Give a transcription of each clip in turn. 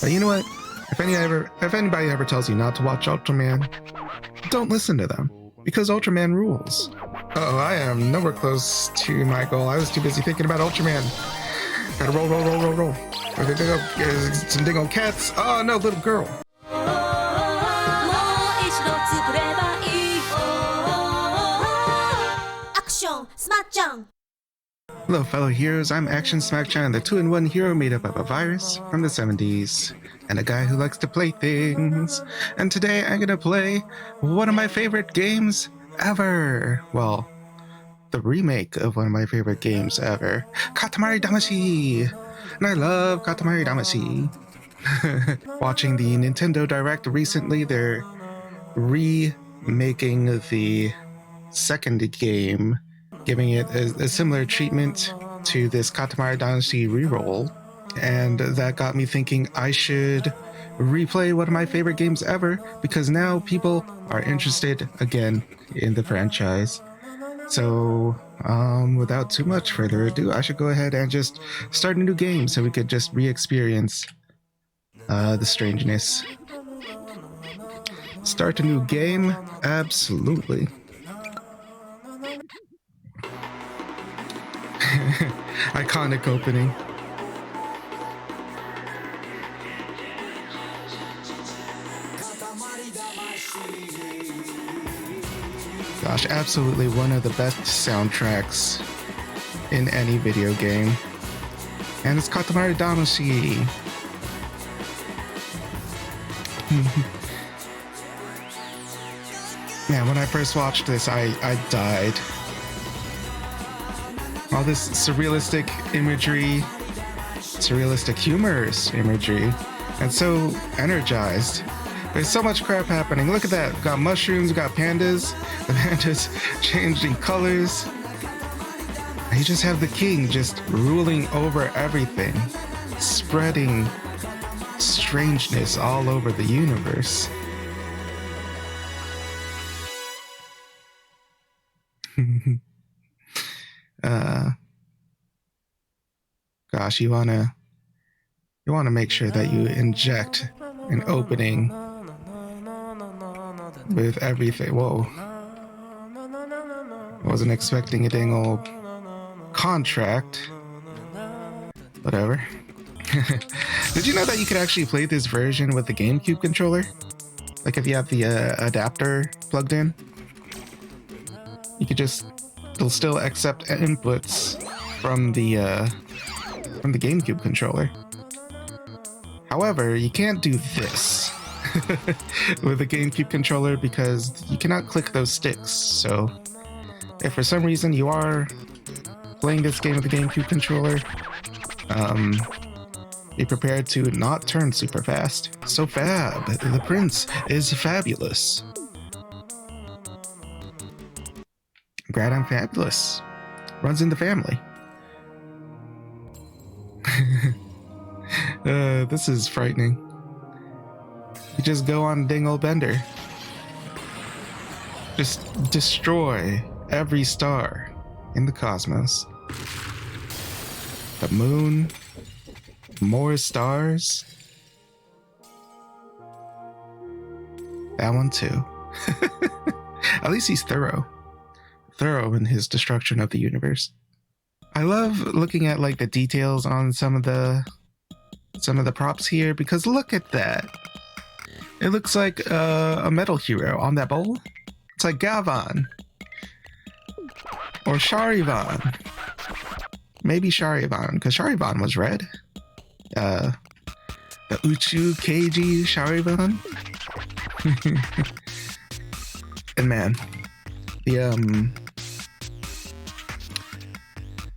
But you know what? If anybody ever tells you not to watch Ultraman, don't listen to them, because Ultraman rules. Uh-oh, I am nowhere close to my goal. I was too busy thinking about Ultraman. Gotta roll. Some dang old cats. Oh no, little girl. Action, Smacchan! Hello fellow heroes, I'm Action Smacchan, the 2-in-1 hero made up of a virus from the 70s, and a guy who likes to play things. And today I'm gonna play one of my favorite games ever. Well, the remake of one of my favorite games ever, Katamari Damacy! And I love Katamari Damacy. Watching the Nintendo Direct recently, they're remaking the second game, giving it a similar treatment to this Katamari Damacy Reroll, and that got me thinking I should replay one of my favorite games ever, because now people are interested again in the franchise. So without too much further ado, I should go ahead and just start a new game so we could just re-experience the strangeness. Start a new game? Absolutely. Iconic opening. Gosh, absolutely one of the best soundtracks in any video game. And it's Katamari Damacy. Man, when I first watched this, I died. All this surrealistic imagery, surrealistic humorous imagery, and so energized. There's so much crap happening. Look at that. We've got mushrooms, we've got pandas. The pandas changing colors. And you just have the king just ruling over everything, spreading strangeness all over the universe. Gosh, you wanna make sure that you inject an opening with everything. Whoa. I wasn't expecting a dang old contract. Whatever. Did you know that you could actually play this version with the GameCube controller? Like if you have the adapter plugged in? You could just, it'll still accept inputs from the GameCube controller. However, you can't do this with the GameCube controller because you cannot click those sticks. So if for some reason you are playing this game with the GameCube controller, be prepared to not turn super fast. So fab, the prince is fabulous. Glad I'm fabulous. Runs in the family. This is frightening. You just go on a dang old bender. Just destroy every star in the cosmos. The moon, more stars. That one too. At least he's thorough in his destruction of the universe. I love looking at like the details on some of the props here, because look at that. It looks like a metal hero on that bowl. It's like Gavan or Charivan. Maybe Charivan, because Charivan was red. The Uchu Keiji Charivan. And man,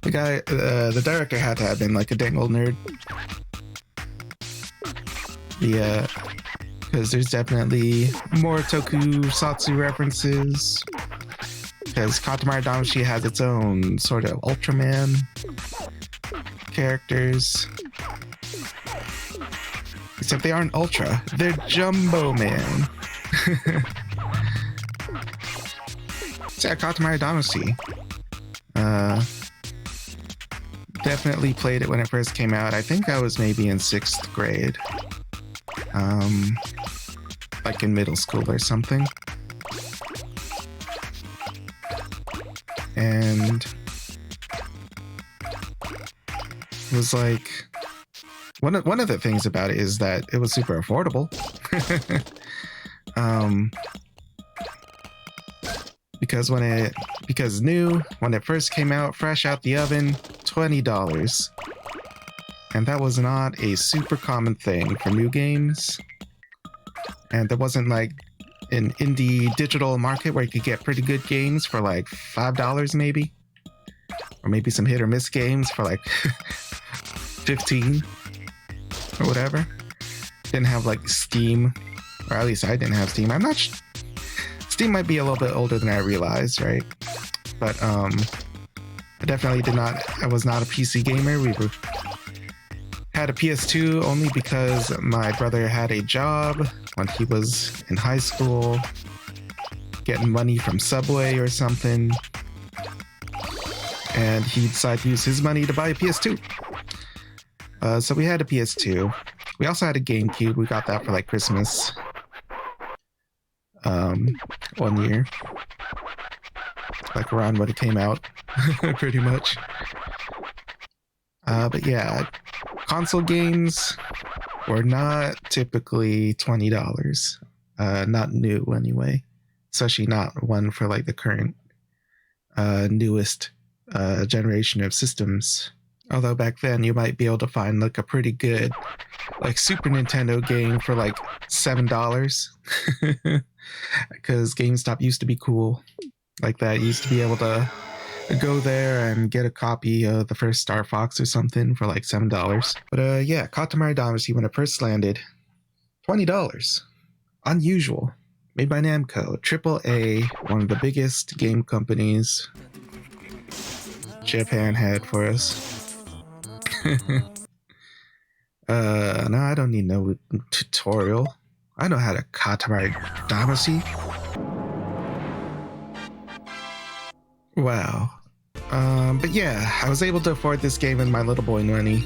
the guy, the director had to have been like a dang old nerd. Because there's definitely more Tokusatsu references. Because Katamari Damacy has its own sort of Ultraman characters. Except they aren't Ultra, they're Jumbo Man. So yeah, Katamari Damacy. Definitely played it when it first came out. I think I was maybe in 6th grade. like in middle school or something. And it was like one of the things about it is that it was super affordable. because new when it first came out, fresh out the oven, $20. And that was not a super common thing for new games. And there wasn't like an indie digital market where you could get pretty good games for like $5 maybe. Or maybe some hit or miss games for like 15 or whatever. Didn't have like Steam, or at least I didn't have Steam. I'm not Steam might be a little bit older than I realized, right? But I definitely I was not a PC gamer. We had a PS2 only because my brother had a job when he was in high school, getting money from Subway or something, and he decided to use his money to buy a PS2. So we had a PS2. We also had a GameCube. We got that for like Christmas. 1 year. Like around when it came out, pretty much. But yeah, console games were not typically $20. Not new anyway. Especially not one for like the current newest generation of systems. Although back then you might be able to find like a pretty good like Super Nintendo game for like $7. Because GameStop used to be cool like that. You used to be able to go there and get a copy of the first Star Fox or something for like $7. But yeah, Katamari Damacy, when it first landed, $20. Unusual. Made by Namco, AAA, one of the biggest game companies Japan had for us. No, I don't need no tutorial. I know how to Katamari Damacy. Wow. But yeah, I was able to afford this game with my little boy money,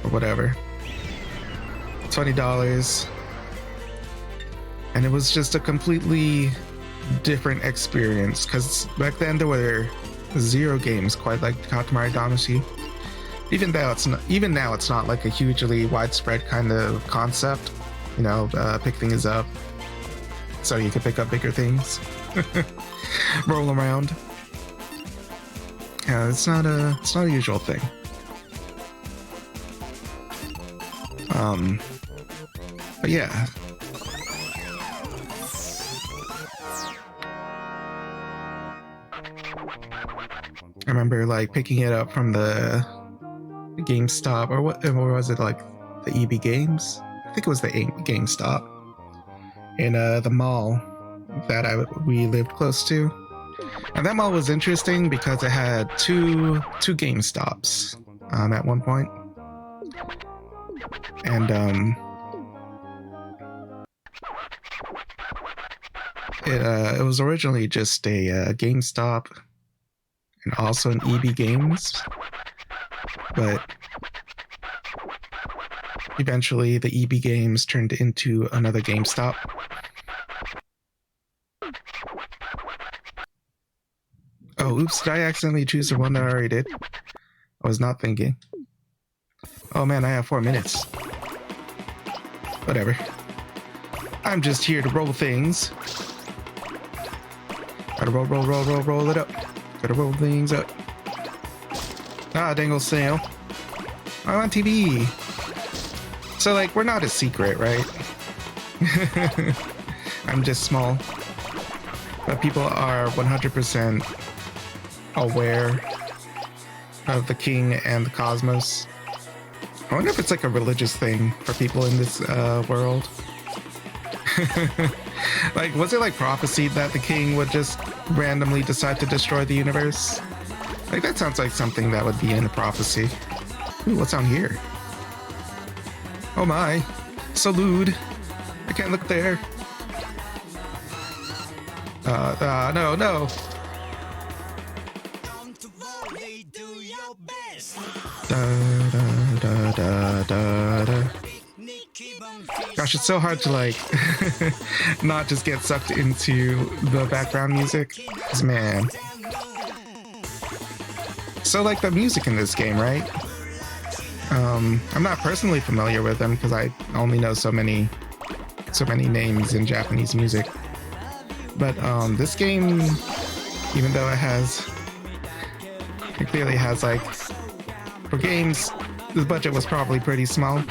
or whatever. $20. And it was just a completely different experience, because back then there were 0 games quite like Katamari Damacy. Even now it's not like a hugely widespread kind of concept. You know, pick things up so you can pick up bigger things. Roll around. Yeah, it's not a usual thing. But yeah. I remember like picking it up from the GameStop, or was it, like the EB Games? I think it was the GameStop in the mall that we lived close to. And that mall was interesting because it had two GameStops at one point. And it was originally just a GameStop and also an EB Games, but eventually the EB Games turned into another GameStop. Oh, oops, did I accidentally choose the one that I already did? I was not thinking. Oh man, I have 4 minutes. Whatever. I'm just here to roll things. Gotta roll it up. Gotta roll things up. Ah, dangle snail. I'm on TV. So, like, we're not a secret, right? I'm just small. But people are 100% aware of the king and the cosmos. I wonder if it's like a religious thing for people in this world. Like, was it like prophesied that the king would just randomly decide to destroy the universe? Like, that sounds like something that would be in a prophecy. Ooh, what's down here? Oh my, so lewd. I can't look there. No. Gosh, it's so hard to like not just get sucked into the background music. 'Cause, man. So like the music in this game, right? I'm not personally familiar with them because I only know so many names in Japanese music. But this game, even though it clearly has like, for games, the budget was probably pretty small.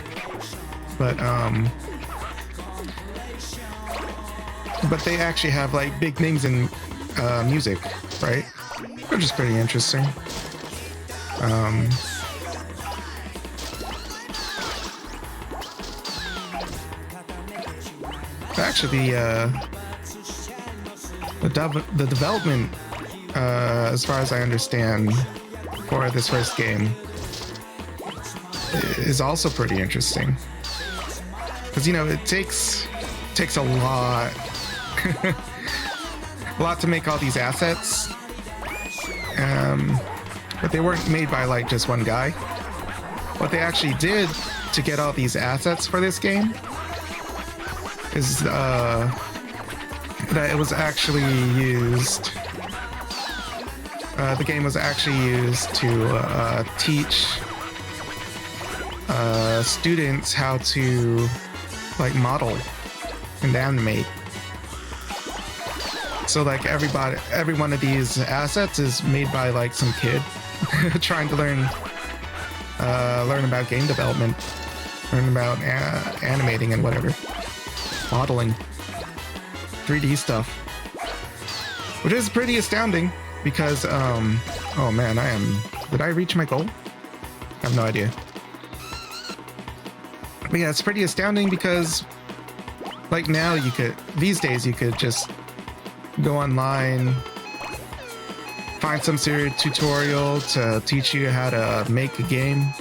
But they actually have like big names in music, right? Which is pretty interesting. Actually, the development, as far as I understand, for this first game is also pretty interesting. Because, you know, it takes a lot to make all these assets, but they weren't made by like just one guy. What they actually did to get all these assets for this game is that it was actually used. The game was actually used to teach students how to like model and animate. So like every one of these assets is made by like some kid trying to learn about game development, learn about animating and whatever, modeling, 3D stuff, which is pretty astounding because oh man, did I reach my goal? I have no idea. But yeah, it's pretty astounding because like now these days you could just go online, find some sort of tutorial to teach you how to make a game.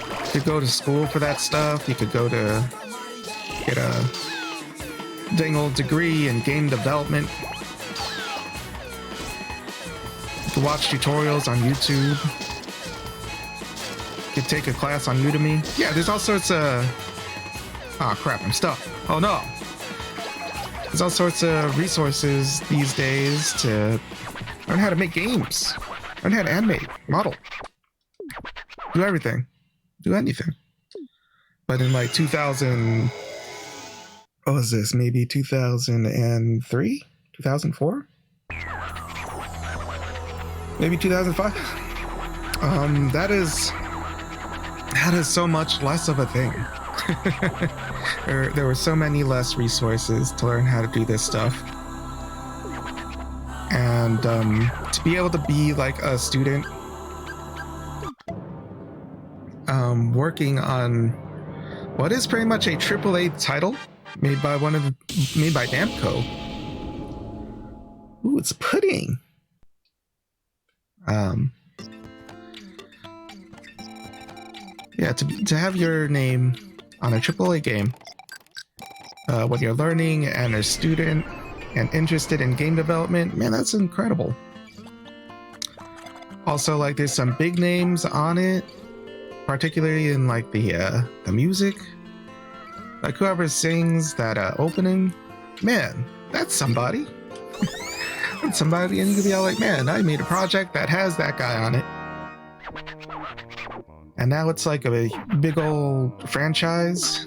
You could go to school for that stuff. You could go to get a dang old degree in game development. You could watch tutorials on YouTube. You could take a class on Udemy. Yeah, there's all sorts of... Ah, crap, I'm stuck. Oh no! There's all sorts of resources these days to learn how to make games, learn how to animate, model, do everything, do anything. But in like 2000, what was this? Maybe 2003, 2004, maybe 2005. That is so much less of a thing. There were so many less resources to learn how to do this stuff. And to be able to be like a student working on what is pretty much a AAA title made by Namco. Ooh, it's pudding. Yeah, to have your name on a AAA game when you're learning and a student and interested in game development, man, that's incredible. Also, like, there's some big names on it, particularly in like the music. Like whoever sings that opening, man, that's somebody. That's somebody, and you can be all like, man, I made a project that has that guy on it. And now it's like a big old franchise.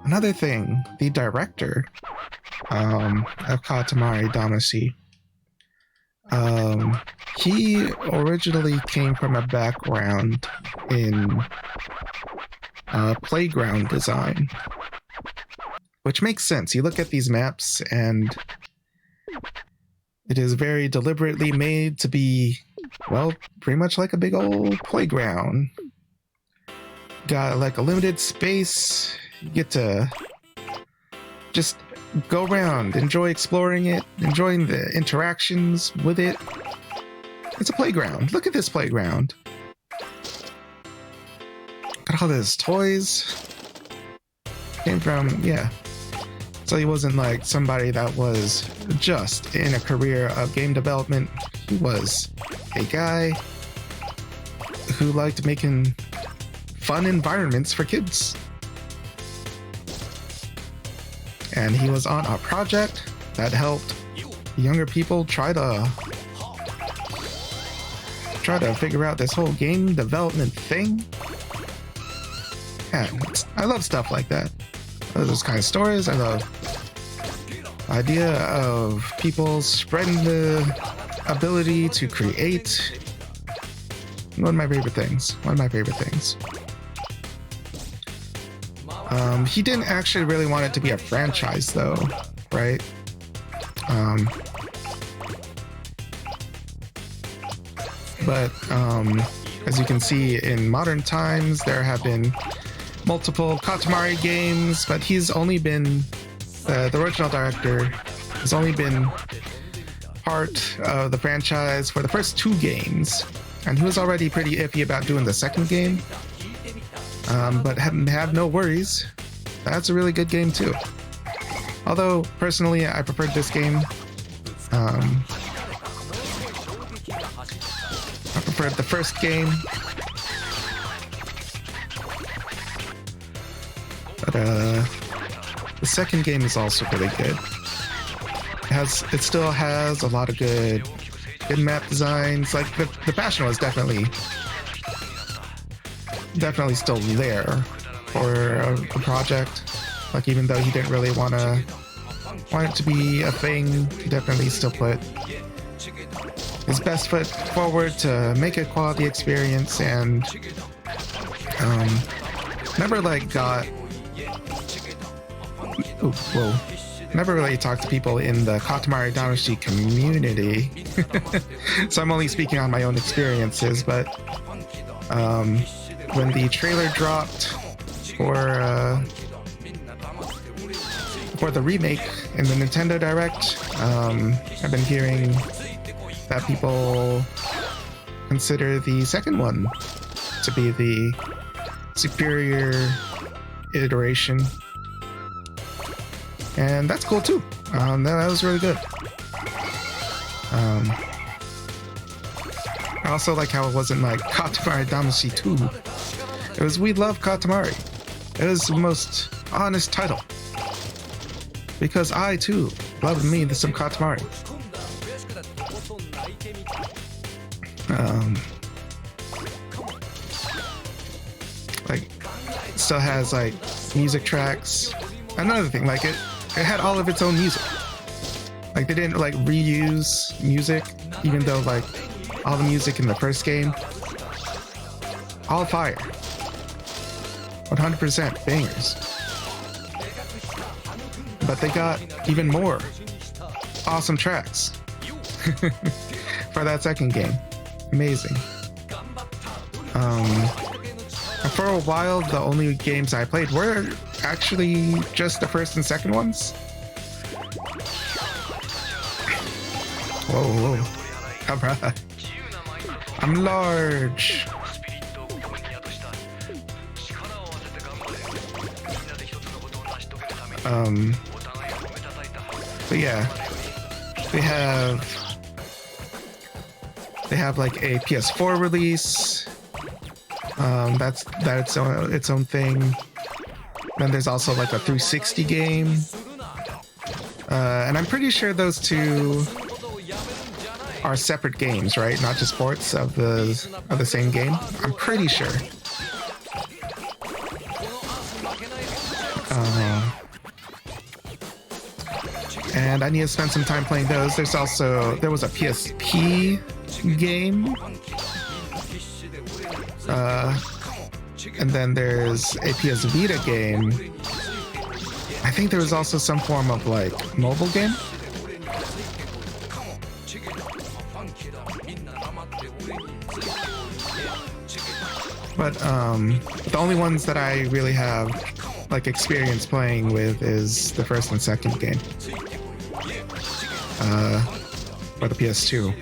Another thing, the director of Katamari Damacy, he originally came from a background in playground design, which makes sense. You look at these maps and it is very deliberately made to be, well, pretty much like a big old playground. Got like a limited space. You get to just go around, enjoy exploring it, enjoying the interactions with it. It's a playground. Look at this playground. Got all those toys. Came from, yeah. So he wasn't like somebody that was just in a career of game development. He was a guy who liked making fun environments for kids. And he was on a project that helped younger people try to figure out this whole game development thing. And I love stuff like that. I love those kind of stories. I love the idea of people spreading the ability to create. One of my favorite things. He didn't actually really want it to be a franchise though, right? But as you can see, in modern times, there have been multiple Katamari games, but he's only been, the original director has only been part of the franchise for the first 2 games, and he was already pretty iffy about doing the second game. But have no worries. That's a really good game too. Although, personally, I preferred this game. I preferred the first game. But the second game is also really good. It still has a lot of good map designs. Like the passion was definitely still there for a project. Like, even though he didn't really want it to be a thing, he definitely still put his best foot forward to make a quality experience, and never really talked to people in the Katamari Damacy community. So I'm only speaking on my own experiences, but when the trailer dropped for the remake in the Nintendo Direct, I've been hearing that people consider the second one to be the superior iteration, and that's cool too. That was really good. I also like how it wasn't like Katamari Damacy 2. It was We Love Katamari. It was the most honest title, because I too love me some Katamari. Like, it still has like music tracks. Another thing, like it had all of its own music. Like, they didn't like reuse music, even though like all the music in the first game, all fire, 100% bangers. But they got even more awesome tracks for that second game. Amazing. For a while, the only games I played were actually just the first and second ones. Whoa. Alright. I'm large. But yeah, they have like a PS4 release. That's its own thing. Then there's also like a 360 game, and I'm pretty sure those two are separate games, right? Not just ports of the same game. I'm pretty sure. And I need to spend some time playing those. There was a PSP game. And then there's a PS Vita game. I think there was also some form of like mobile game. But the only ones that I really have like experience playing with is the first and second game. For the PS2.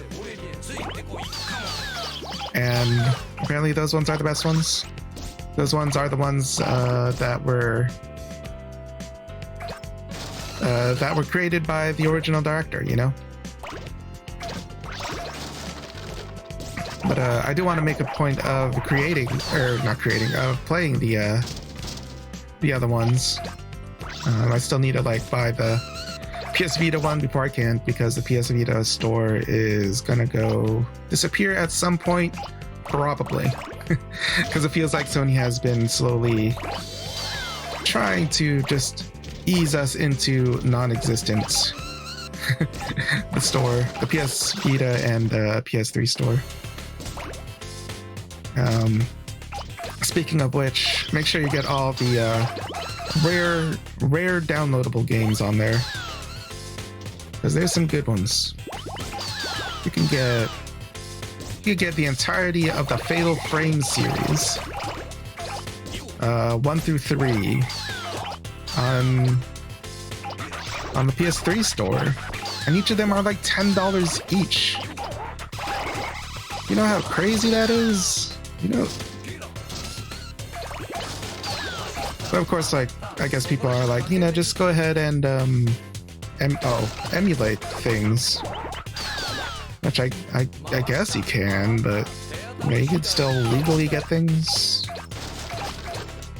And apparently those ones are the best ones. Those ones are the ones that were created by the original director, you know? But But I do want to make a point of playing the other ones. I still need to like buy the PS Vita one before I can, because the PS Vita store is gonna go disappear at some point, probably. Because it feels like Sony has been slowly trying to just ease us into non-existence. The store, the PS Vita and the PS3 store. Speaking of which, make sure you get all the rare downloadable games on there, because there's some good ones. You can get the entirety of the Fatal Frame series, 1 through 3, on the PS3 store, and each of them are like $10 each. You know how crazy that is? You know. But of course, like, I guess people are like, you know, just go ahead and emulate things, which I guess you can, but you know, you could still legally get things.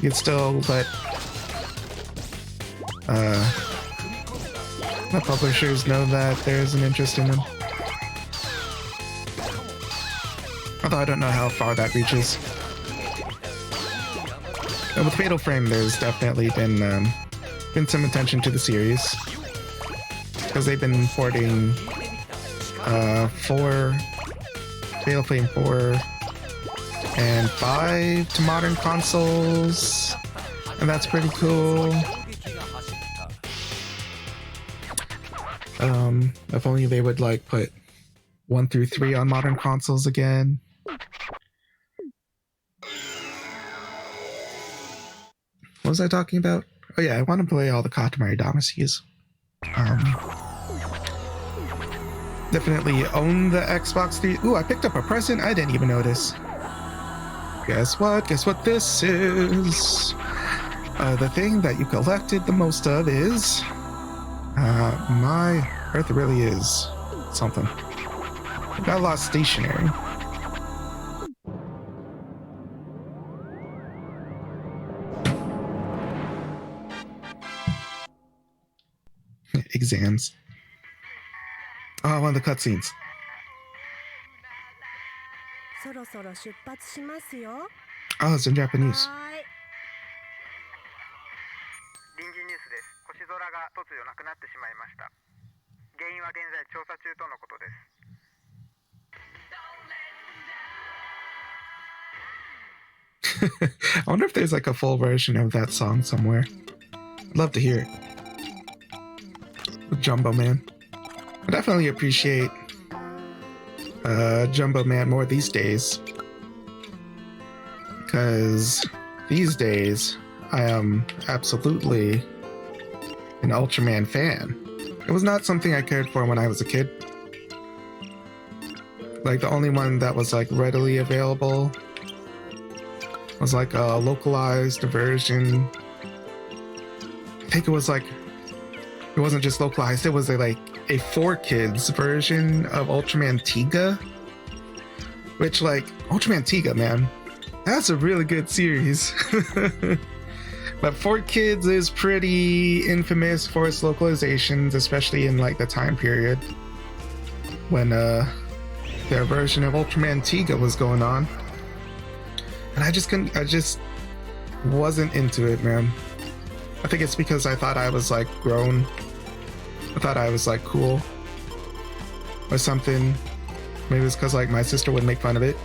You could still let the publishers know that there's an interest in them. Although I don't know how far that reaches. And with Fatal Frame, there's definitely been some attention to the series, because they've been porting 4, Fatal Frame 4 and 5 to modern consoles, and that's pretty cool. If only they would like put 1 through 3 on modern consoles again. What was I talking about? Oh yeah, I want to play all the Katamari Damacys. Definitely own the Xbox 3. Ooh, I picked up a present I didn't even notice. Guess what? Guess what this is? The thing that you collected the most of is... my Earth really is something. Got a lot of stationery. Exams. Oh, one of the cutscenes. Oh, it's in Japanese. 臨時ニュースです。星空が突如なくなってしまいました。原因は現在調査中とのことです。I wonder if there's like a full version of that song somewhere. I'd love to hear it. With Jumbo Man. I definitely appreciate Jumbo Man more these days. Because these days, I am absolutely an Ultraman fan. It was not something I cared for when I was a kid. Like, the only one that was like readily available was like a localized version. I think it was like, it wasn't just localized, it was like a 4Kids version of Ultraman Ginga. Which, like, Ultraman Ginga, man, that's a really good series. But 4Kids is pretty infamous for its localizations, especially in like the time period when their version of Ultraman Ginga was going on. And I just wasn't into it, man. I think it's because I thought I was like grown. I thought I was like cool or something. Maybe it's because like my sister would make fun of it.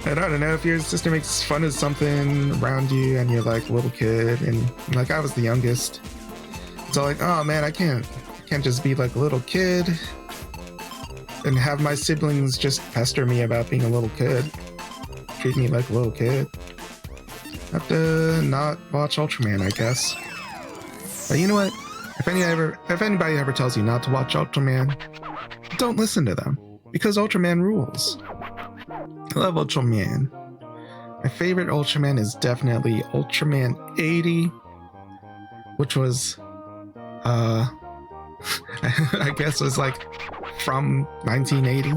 I don't know, if your sister makes fun of something around you and you're like a little kid, and like I was the youngest, so like, oh man, I can't just be like a little kid and have my siblings just pester me about being a little kid, treat me like a little kid. I have to not watch Ultraman, I guess. But you know what? If anybody ever tells you not to watch Ultraman, don't listen to them, because Ultraman rules. I love Ultraman. My favorite Ultraman is definitely Ultraman 80, which was I guess was like from 1980.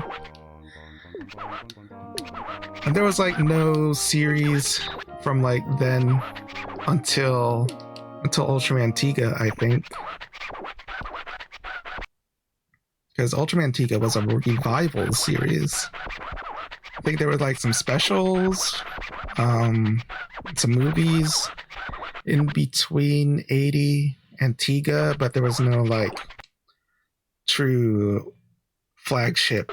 And there was like no series from like then until Ultraman Tiga, I think. Because Ultraman Tiga was a revival series. I think there were like some specials, some movies in between 80 and Tiga, but there was no like true flagship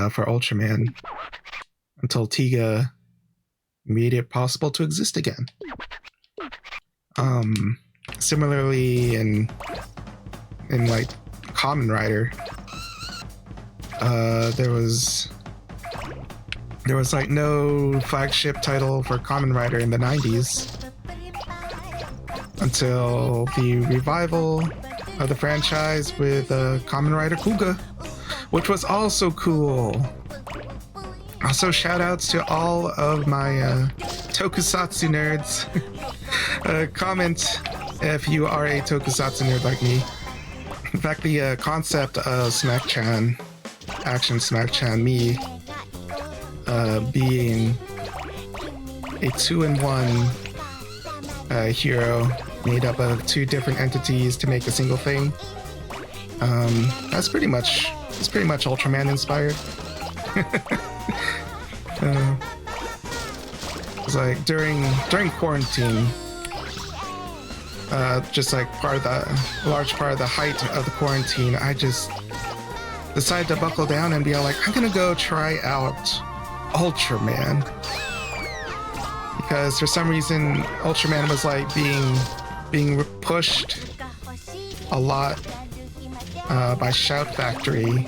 for Ultraman until Tiga made it possible to exist again. Similarly in like Kamen Rider, there was like no flagship title for Kamen Rider in the 90s until the revival of the franchise with Kamen Rider Kuga, which was also cool. Also, shout outs to all of my Tokusatsu nerds. Comment if you are a Tokusatsu nerd like me. In fact, the concept of Smacchan, Action Smacchan, me being a 2-in-1 hero made up of two different entities to make a single thing. It's pretty much Ultraman inspired. It's like during quarantine, just like large part of the height of the quarantine, I just decided to buckle down and be like, I'm gonna go try out Ultraman, because for some reason Ultraman was like being pushed a lot by Shout Factory,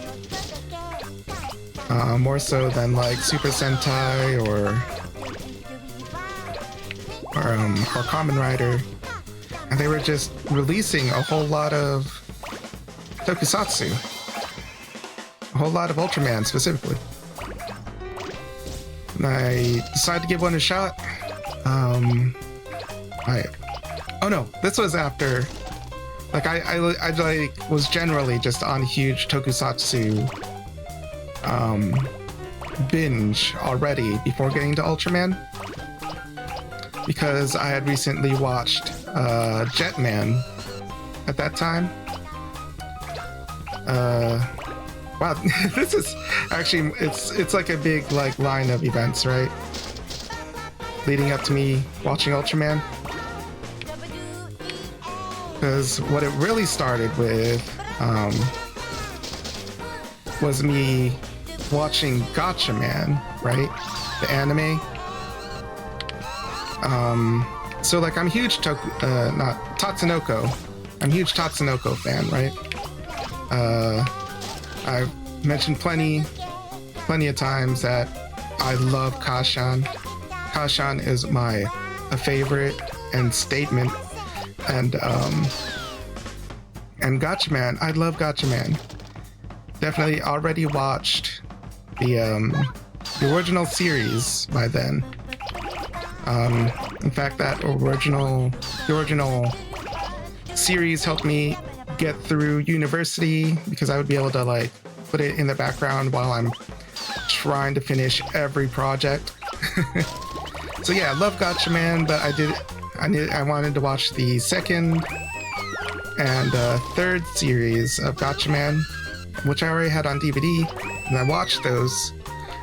more so than like Super Sentai or Kamen Rider, and they were just releasing a whole lot of Tokusatsu, a whole lot of Ultraman specifically. And I decided to give one a shot. Oh no, this was after. Like I like was generally just on huge Tokusatsu binge already before getting to Ultraman, because I had recently watched Jetman at that time. Wow, this is actually it's like a big like line of events, right? Leading up to me watching Ultraman. Because what it really started with was me watching Gatchaman, right? The anime. So like I'm huge Tatsunoko. I'm a huge Tatsunoko fan, right? I've mentioned plenty of times that I love Kashan. Kashan is a favorite and statement. And Gatchaman, I love Gatchaman. Definitely already watched the original series by then. In fact, the original series helped me get through university, because I would be able to like put it in the background while I'm trying to finish every project. So yeah, I love Gatchaman, but I wanted to watch the second and third series of Gatchaman, which I already had on DVD, and I watched those,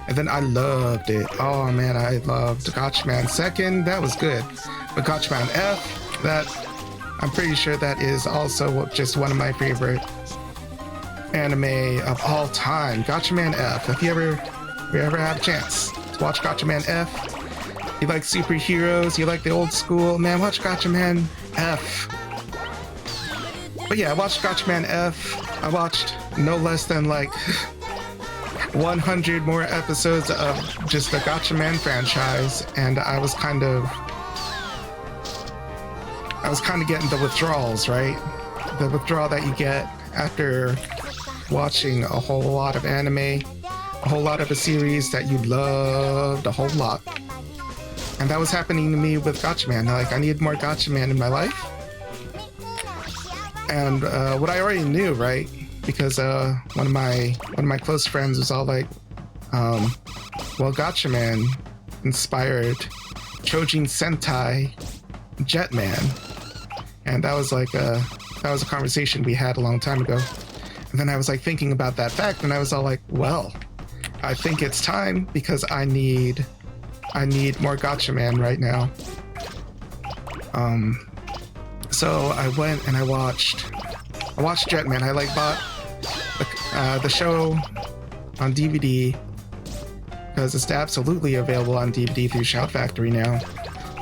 and then I loved it. Oh man, I loved Gatchaman second. That was good. But Gatchaman F, that I'm pretty sure that is also just one of my favorite anime of all time. Gatchaman F. If you ever have a chance to watch Gatchaman F, you like superheroes, you like the old school, man, watch Gatchaman F. But yeah, I watched Gatchaman F. I watched no less than like 100 more episodes of just the Gatchaman franchise, and I was kind of getting the withdrawals, right? The withdrawal that you get after watching a whole lot of anime, a whole lot of a series that you loved a whole lot. And that was happening to me with Gatchaman. Like, I needed more Gatchaman in my life. And what I already knew, right? Because one of my close friends was all like, well, Gatchaman inspired Chojin Sentai Jetman. And that was like that was a conversation we had a long time ago. And then I was like thinking about that fact, and I was all like, well, I think it's time because I need more Gatchaman right now. So I went and I watched Jetman. I like bought the show on DVD because it's absolutely available on DVD through Shout Factory now.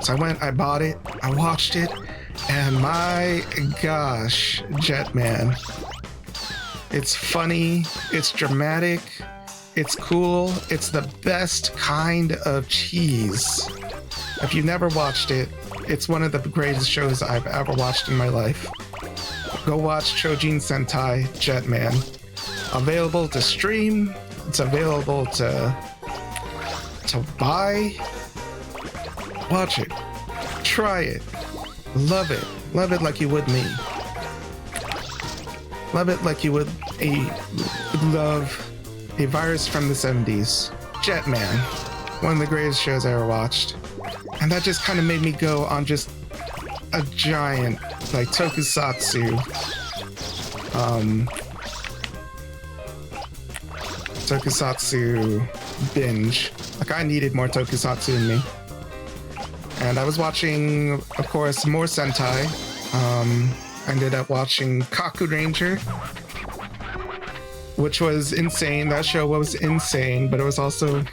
So I went, I bought it, I watched it, and my gosh, Jetman. It's funny, it's dramatic, it's cool, it's the best kind of cheese. If you've never watched it, it's one of the greatest shows I've ever watched in my life. Go watch Chojin Sentai Jetman. Available to stream, it's available to buy. Watch it, try it, love it like you would me. Love it like you would love a virus from the 70s. Jetman, one of the greatest shows I ever watched. And that just kind of made me go on just a giant, like, Tokusatsu binge. Like, I needed more Tokusatsu in me. And I was watching, of course, more Sentai. I ended up watching Kaku Ranger, which was insane. That show was insane, but it was also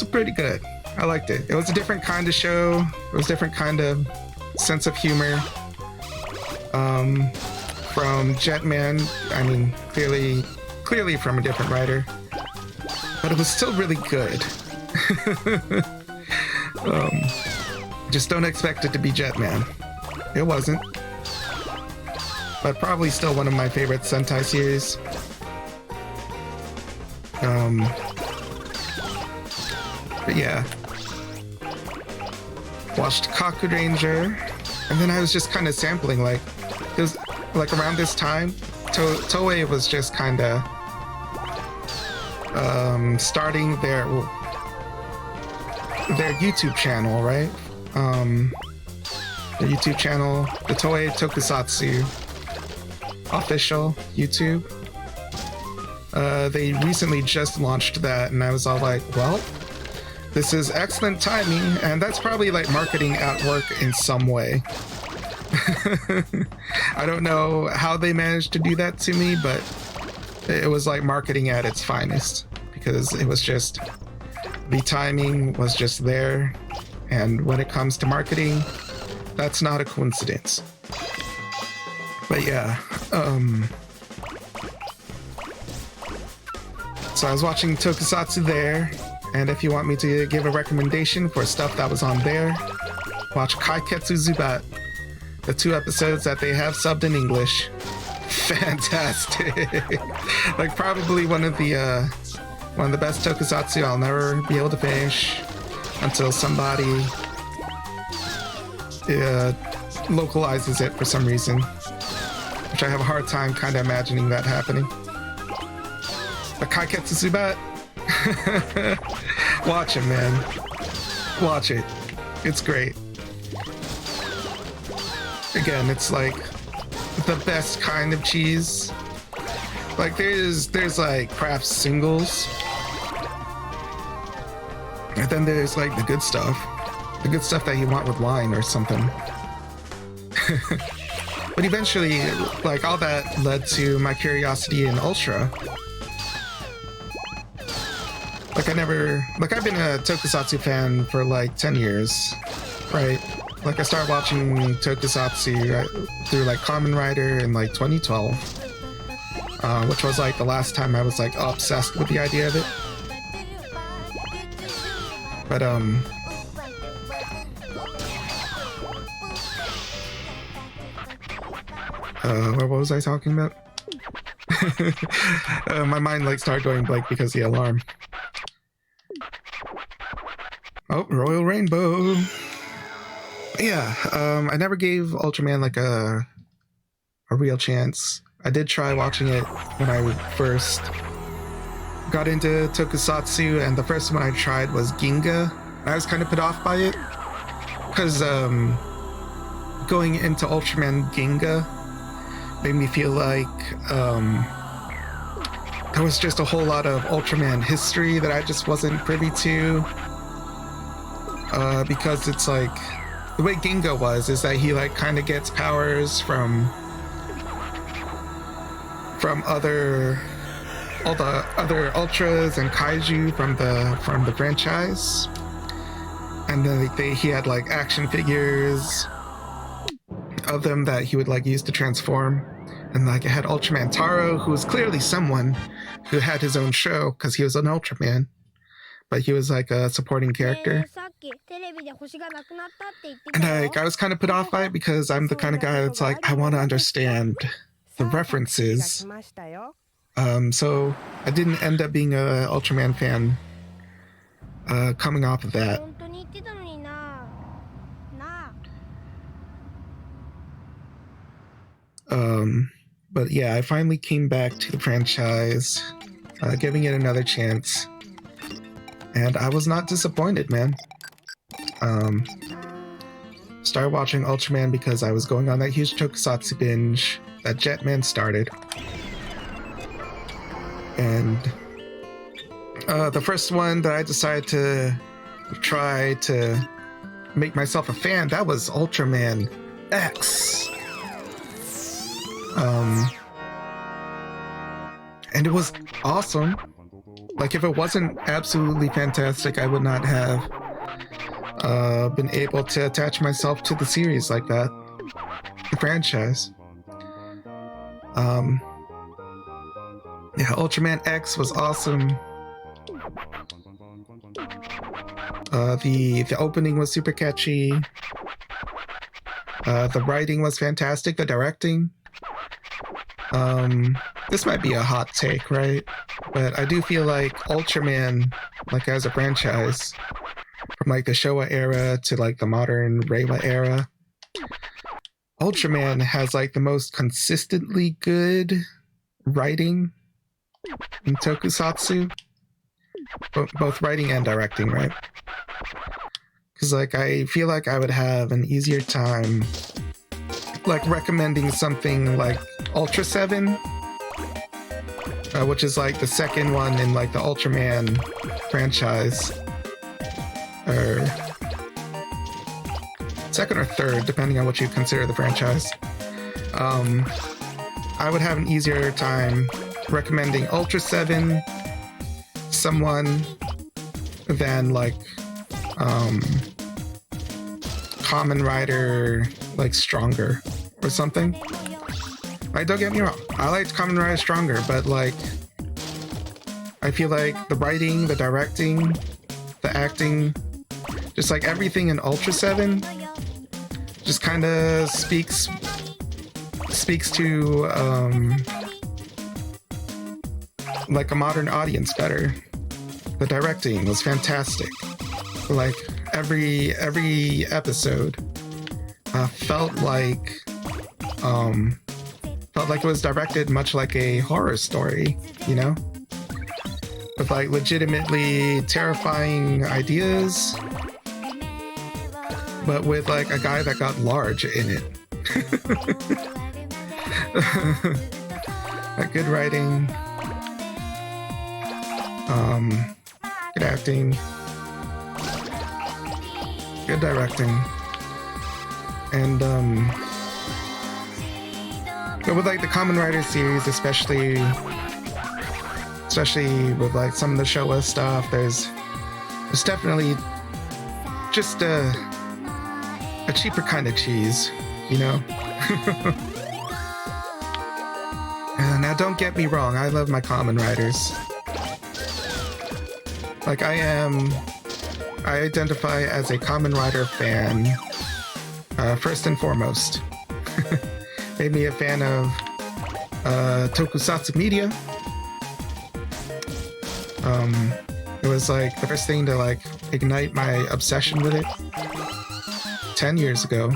pretty good. I liked it. It was a different kind of show. It was a different kind of sense of humor. From Jetman, I mean, clearly from a different writer, but it was still really good. Just don't expect it to be Jetman. It wasn't. But probably still one of my favorite Sentai series. But yeah. Watched Kaku Ranger, and then I was just kind of sampling, like, it was like around this time, Toei was just kind of starting their YouTube channel, right? The YouTube channel, the Toei Tokusatsu official YouTube. They recently just launched that, and I was all like, well, this is excellent timing, and that's probably like marketing at work in some way. I don't know how they managed to do that to me, but it was like marketing at its finest, because it was just, the timing was just there, and when it comes to marketing, that's not a coincidence. But yeah, so I was watching Tokusatsu there, and if you want me to give a recommendation for stuff that was on there, watch Kaiketsu Zubat, the 2 episodes that they have subbed in English. Fantastic. Like, probably one of the best Tokusatsu I'll never be able to finish until somebody localizes it for some reason, which I have a hard time kind of imagining that happening. But Kaiketsu Zubat, watch it, man. Watch it. It's great. Again, it's like the best kind of cheese. Like, there's like craft singles, and then there's like the good stuff that you want with wine or something. But eventually, like, all that led to my curiosity in Ultra. Like, I've been a Tokusatsu fan for like 10 years, right? Like, I started watching Tokusatsu through like Kamen Rider in like 2012, which was like the last time I was like obsessed with the idea of it. But what was I talking about? My mind like started going blank because of the alarm. Oh, Royal Rainbow. Yeah, I never gave Ultraman like a a real chance. I did try watching it when I first got into Tokusatsu, and the first one I tried was Ginga. I was kind of put off by it because going into Ultraman Ginga made me feel like there was just a whole lot of Ultraman history that I just wasn't privy to, because it's like the way Ginga was is that he like kind of gets powers from all the other ultras and kaiju from the franchise, and then he had like action figures of them that he would like use to transform, and like it had Ultraman Taro, who was clearly someone who had his own show because he was an Ultraman, but he was like a supporting character. And I was kind of put off by it because I'm the kind of guy that's like, I want to understand the references. So I didn't end up being a Ultraman fan coming off of that. But yeah, I finally came back to the franchise, giving it another chance, and I was not disappointed, man. Started watching Ultraman because I was going on that huge Tokusatsu binge that Jetman started. And the first one that I decided to try to make myself a fan, that was Ultraman X. And it was awesome. Like, if it wasn't absolutely fantastic, I would not have been able to attach myself to the series like that, the franchise. Yeah, Ultraman X was awesome. The opening was super catchy. The writing was fantastic. The directing. This might be a hot take, right? But I do feel like Ultraman, like as a franchise, from like the Showa era to like the modern Reiwa era, Ultraman has like the most consistently good writing in Tokusatsu. Both writing and directing, right? Because like I feel like I would have an easier time like recommending something like Ultra 7, which is like the second one in like the Ultraman franchise, or second or third, depending on what you consider the franchise. I would have an easier time recommending Ultra 7 someone than like Kamen Rider like Stronger or something. Like, don't get me wrong, I liked Kamen Rider Stronger, but like I feel like the writing, the directing, the acting, just like everything in Ultra 7 just kind of speaks to like a modern audience better. The directing was fantastic. Like every episode felt like it was directed much like a horror story, you know, with like legitimately terrifying ideas, but with like a guy that got large in it. Like good writing, good acting, good directing, and but with like the Kamen Rider series, especially with like some of the Showa stuff, there's definitely just a cheaper kind of cheese, you know. Now don't get me wrong, I love my Kamen Riders. Like I identify as a Kamen Rider fan, first and foremost. Made me a fan of Tokusatsu media. It was like the first thing to like ignite my obsession with it 10 years ago.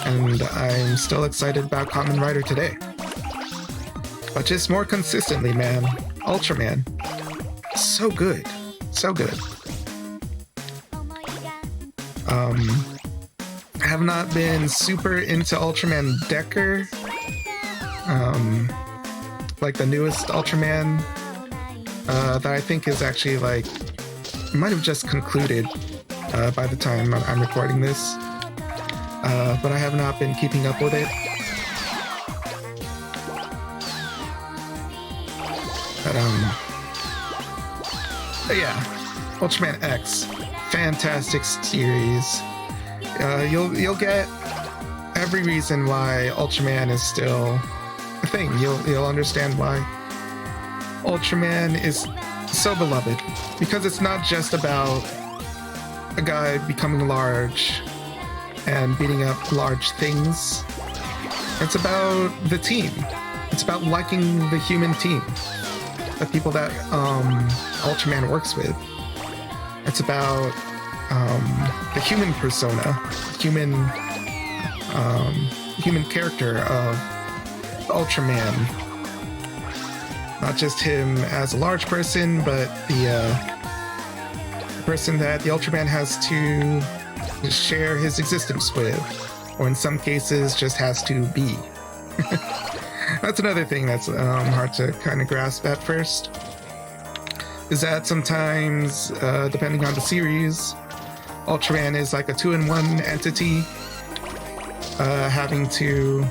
and I'm still excited about Kamen Rider today. But just more consistently, man. Ultraman. So good. So good. I have not been super into Ultraman Decker. Like the newest Ultraman that I think is actually like might have just concluded by the time I'm recording this, but I have not been keeping up with it. But yeah, Ultraman X, fantastic series. You'll get every reason why Ultraman is still a thing. You'll understand why Ultraman is so beloved, because it's not just about a guy becoming large and beating up large things. It's about the team. It's about liking the human team, the people that Ultraman works with. It's about the human persona, human character of Ultraman. Not just him as a large person, but the person that the Ultraman has to share his existence with, or in some cases just has to be. That's another thing that's hard to kind of grasp at first, is that sometimes, depending on the series, Ultraman is like a two-in-one entity, having to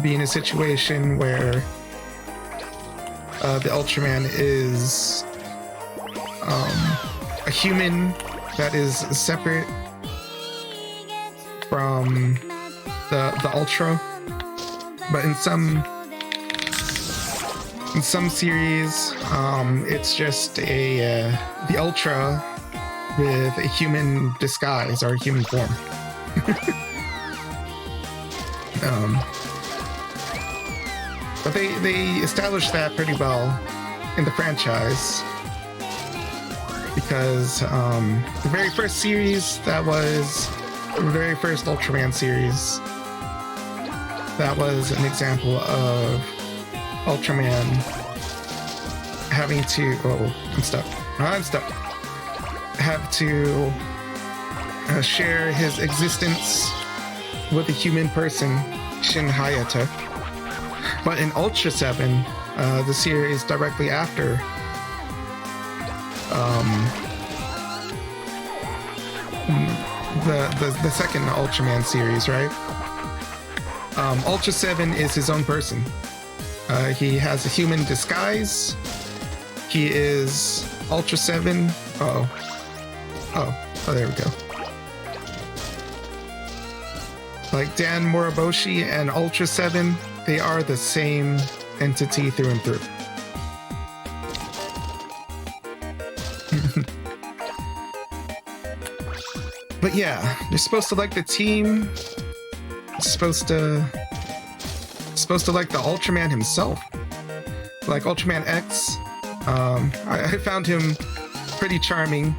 be in a situation where the Ultraman is a human that is separate from the Ultra, but in some series, it's just the Ultra with a human disguise or a human form. But they established that pretty well in the franchise, because the very first series, that was the very first Ultraman series, that was an example of Ultraman having to... Oh, I'm stuck. Have to share his existence with a human person, Shin Hayata. But in Ultra 7, the series directly after, the second Ultraman series, right? Ultra 7 is his own person. He has a human disguise. He is Ultra 7. Oh, there we go. Like Dan Moriboshi and Ultra 7, they are the same entity through and through. But yeah, you're supposed to like the team. You're supposed to like the Ultraman himself. Like Ultraman X. I found him pretty charming.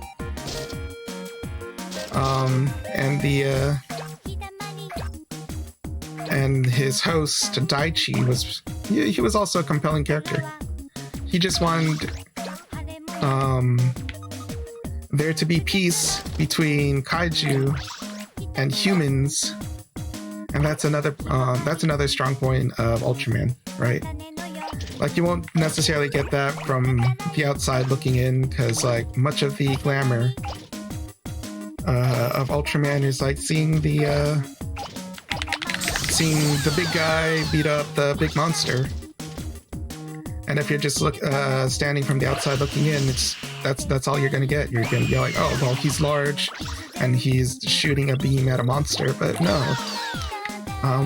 And his host Daichi he was also a compelling character. He just wanted there to be peace between kaiju and humans, and that's another strong point of Ultraman, right? Like, you won't necessarily get that from the outside looking in, because like much of the glamour of Ultraman is like seeing the big guy beat up the big monster. And if you're just standing from the outside looking in, that's all you're gonna get. You're gonna be like, oh well, he's large and he's shooting a beam at a monster. But no,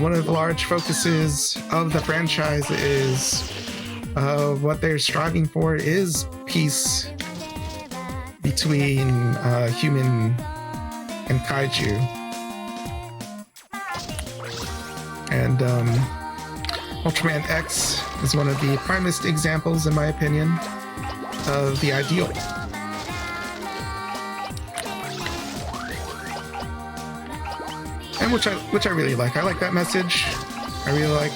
one of the large focuses of the franchise is what they're striving for is peace between human and kaiju. And Ultraman X is one of the primest examples, in my opinion, of the ideal. and which I really like. I like that message. I really like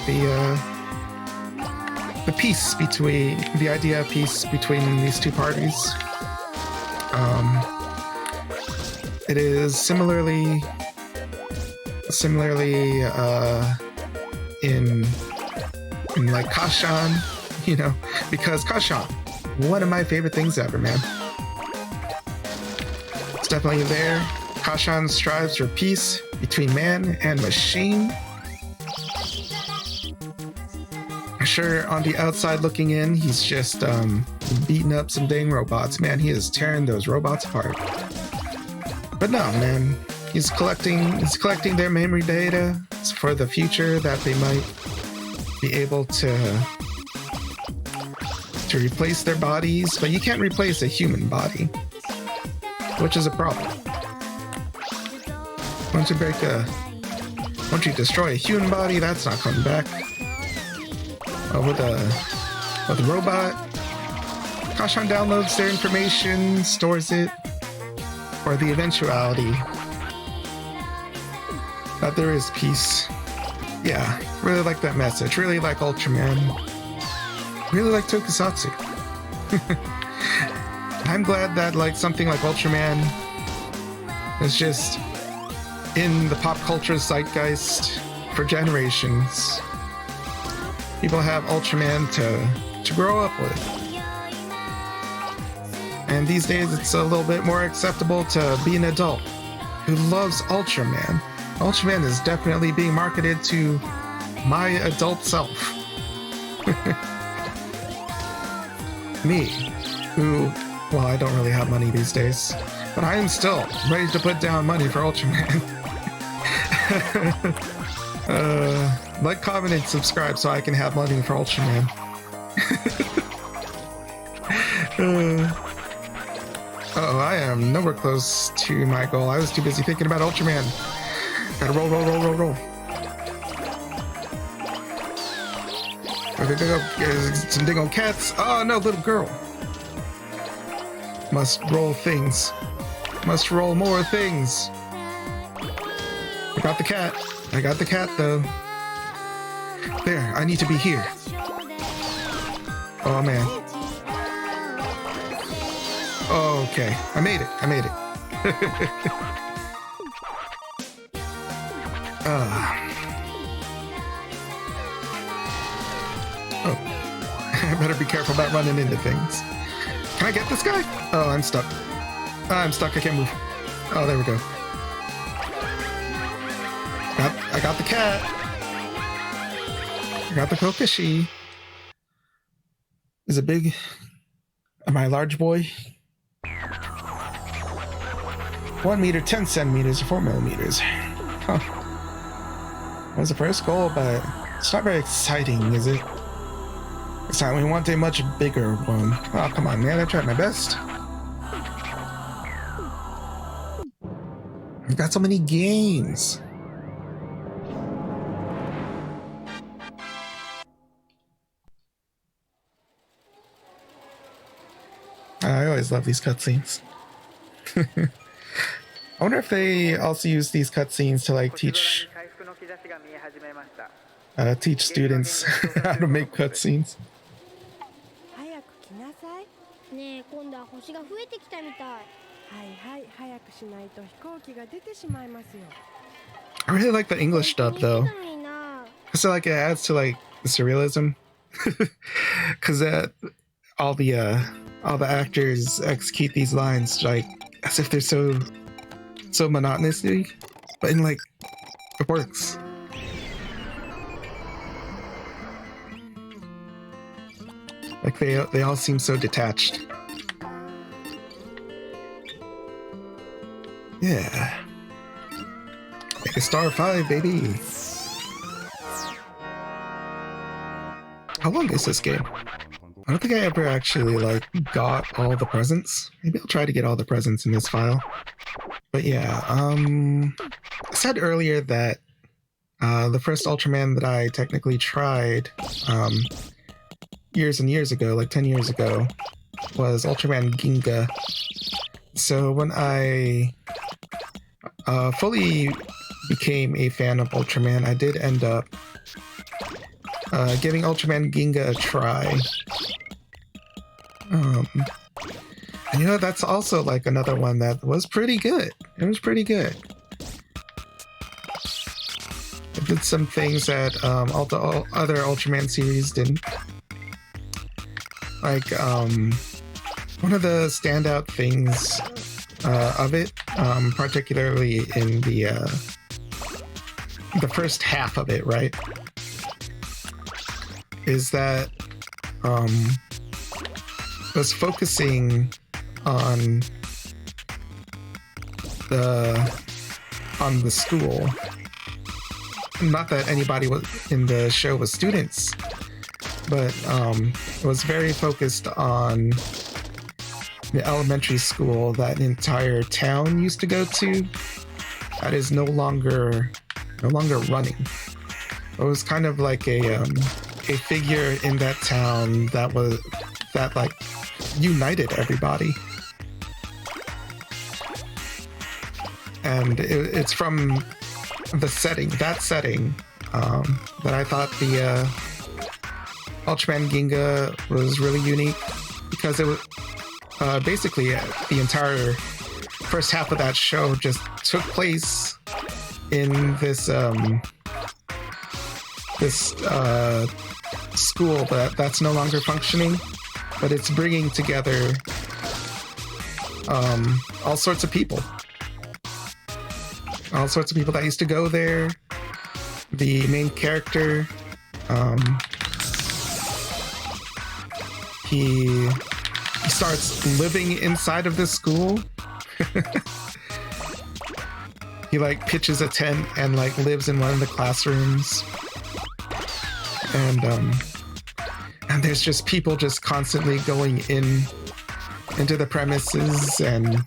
the peace between the idea of peace between these two parties. It is similarly in like Kashan, you know, because Kashan, one of my favorite things ever, man. It's definitely there. Kashan strives for peace between man and machine. Sure, on the outside looking in, he's just beating up some dang robots. Man, he is tearing those robots apart. But no, man, he's collecting their memory data for the future that they might be able to replace their bodies, but you can't replace a human body, which is a problem. Once you destroy a human body, that's not coming back. With a robot, Kashan downloads their information, stores it, for the eventuality that there is peace. Yeah, really like that message. Really like Ultraman. Really like Tokusatsu. I'm glad that like something like Ultraman is just in the pop culture zeitgeist for generations. People have Ultraman to grow up with. And these days it's a little bit more acceptable to be an adult who loves Ultraman. Ultraman is definitely being marketed to my adult self. Me, who, well, I don't really have money these days, but I am still ready to put down money for Ultraman. Like, comment, and subscribe so I can have money for Ultraman. Uh-oh, I am nowhere close to my goal. I was too busy thinking about Ultraman. Gotta roll. Go. Some dang old cats. Oh no, little girl. Must roll things. Must roll more things. I got the cat. Though. There, I need to be here. Oh man. Okay, I made it. Oh, I better be careful about running into things. Can I get this guy? Oh, I'm stuck. I can't move. Oh, there we go. I got the cat. I got the Kokishi. Is it big? Am I a large boy? 1 meter, 10 centimeters, or 4 millimeters. Huh. That was the first goal, but it's not very exciting, is it? This time we want a much bigger one. Oh, come on, man. I tried my best. I've got so many games. I always love these cutscenes. I wonder if they also use these cutscenes to like teach students how to make cutscenes. I really like the English dub though, so like it adds to like the surrealism, because all the actors execute these lines like as if they're so monotonously, but in like it works. Like they all seem so detached. Yeah. Like a star 5, baby. How long is this game? I don't think I ever actually like got all the presents. Maybe I'll try to get all the presents in this file. But yeah, I said earlier that the first Ultraman that I technically tried years and years ago, like 10 years ago, was Ultraman Ginga. So when I fully became a fan of Ultraman, I did end up giving Ultraman Ginga a try. And you know, that's also like another one that was pretty good. It was pretty good. It did some things that all the other Ultraman series didn't. Like, one of the standout things of it, particularly in the first half of it, right, is that was focusing on the school. Not that anybody was in the show was students, but it was very focused on the elementary school that an entire town used to go to. That is no longer running. It was kind of like a figure in that town that like united everybody. And it's from that setting, that I thought the Ultraman Ginga was really unique, because it was basically the entire first half of that show just took place in this school that's no longer functioning, but it's bringing together all sorts of people. All sorts of people that used to go there. The main character, he starts living inside of this school. He like pitches a tent and like lives in one of the classrooms. And there's just people just constantly going into the premises and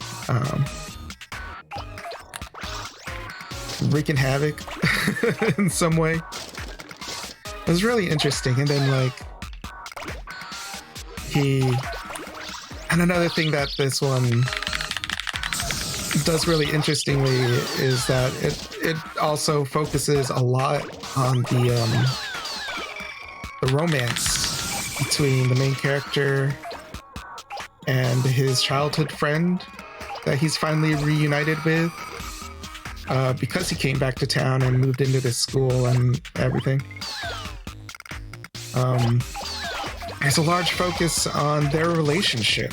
wreaking havoc in some way. It was really interesting. And then like and another thing that this one does really interestingly is that it also focuses a lot on the romance between the main character and his childhood friend that he's finally reunited with, because he came back to town and moved into this school and everything. There's a large focus on their relationship,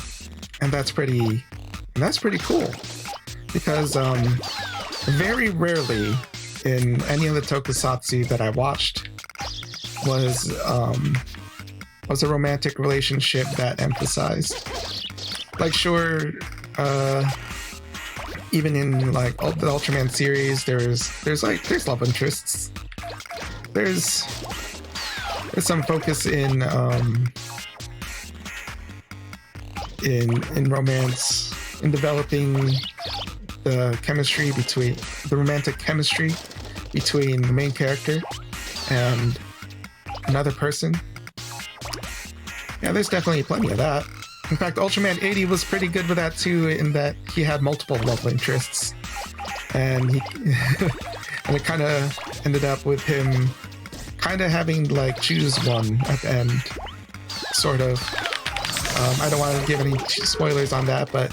and that's pretty cool, because very rarely in any of the tokusatsu that I watched was a romantic relationship that emphasized. Like, sure, even in like the Ultraman series, there's love interests. There's some focus in romance, in developing the romantic chemistry between the main character and another person. Yeah, there's definitely plenty of that. In fact, Ultraman 80 was pretty good with that too, in that he had multiple love interests, and and it kind of ended up with him kind of having to like choose one at the end, sort of. I don't want to give any spoilers on that, but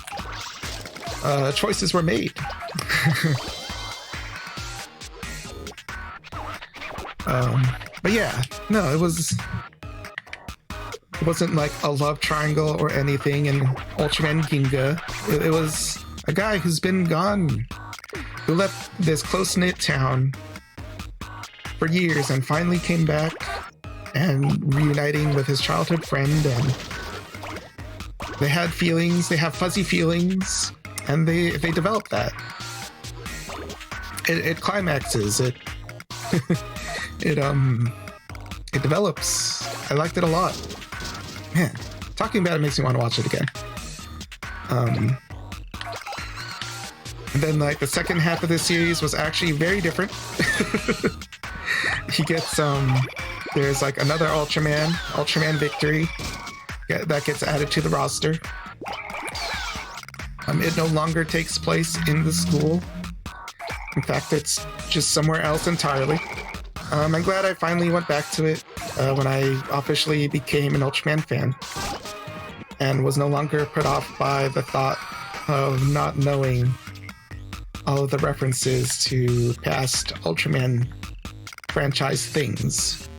choices were made. But yeah, no, it wasn't like a love triangle or anything in Ultraman Ginga. It was a guy who's been gone, who left this close-knit town for years and finally came back and reuniting with his childhood friend, and they had feelings, they have fuzzy feelings, and they develop that. It climaxes, it it develops. I liked it a lot. Man, talking about it makes me want to watch it again. And then like the second half of the series was actually very different. He gets there's like another Ultraman Victory, that gets added to the roster. It no longer takes place in the school. In fact, it's just somewhere else entirely. I'm glad I finally went back to it when I officially became an Ultraman fan and was no longer put off by the thought of not knowing all of the references to past Ultraman franchise things.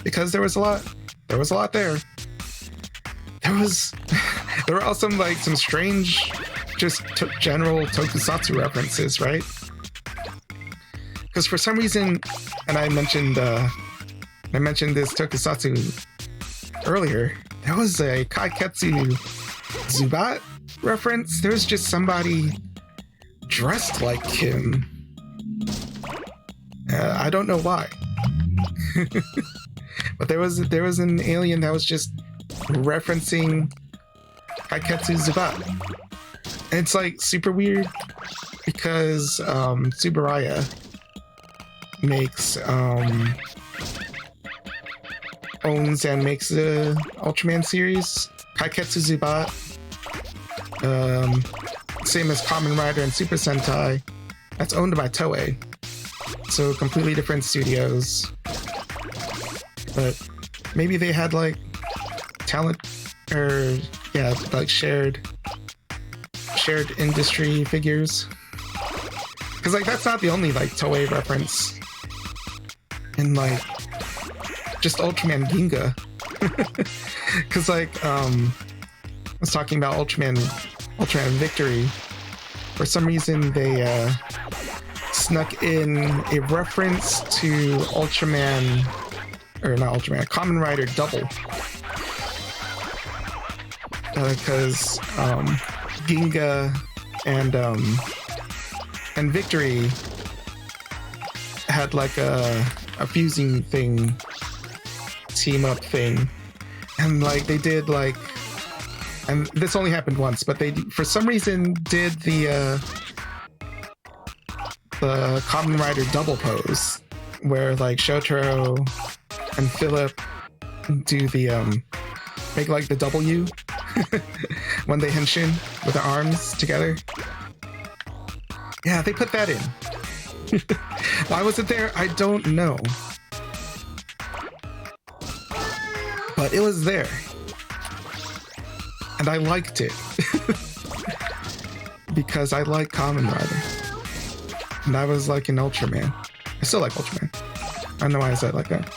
Because there was a lot there. There were also like some strange, just general Tokusatsu references, right? Because for some reason, and I mentioned this Tokusatsu earlier, there was a Kaiketsu Zubat reference. There was just somebody dressed like him. I don't know why. But there was an alien that was just referencing Kaiketsu Zubat. And it's like super weird because Tsuburaya makes owns and makes the Ultraman series. Kaiketsu Zubat, same as Kamen Rider and Super Sentai, that's owned by Toei. So completely different studios. But maybe they had like talent or like shared industry figures. Cause like that's not the only like Toei reference in like just Ultraman Ginga. Cause like I was talking about Ultraman Victory. For some reason they snuck in a reference to Ultraman, or not Ultraman, Kamen Rider Double. Because Ginga and Victory had like a fusing thing, team up thing, and like they did like, and this only happened once, but they for some reason did the Kamen Rider double pose, where like Shotaro and Philip do the make like the W when they henshin with their arms together. Yeah, they put that in. Why was it there? I don't know. But it was there. And I liked it. Because I like Kamen Rider. And I was like an Ultraman. I still like Ultraman. I don't know why I said it like that.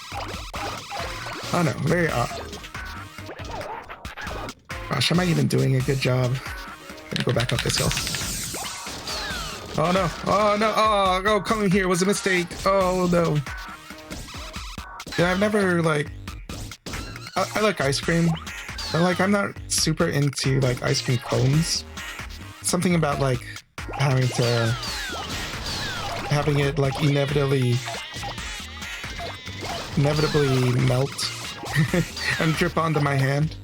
I don't know, very odd. Gosh, am I even doing a good job? Gonna go back up this hill. Oh no, oh no, oh, coming here was a mistake. Oh no. Yeah, I've never like, I like ice cream, but like I'm not super into like ice cream cones. Something about like having it like inevitably melt and drip onto my hand.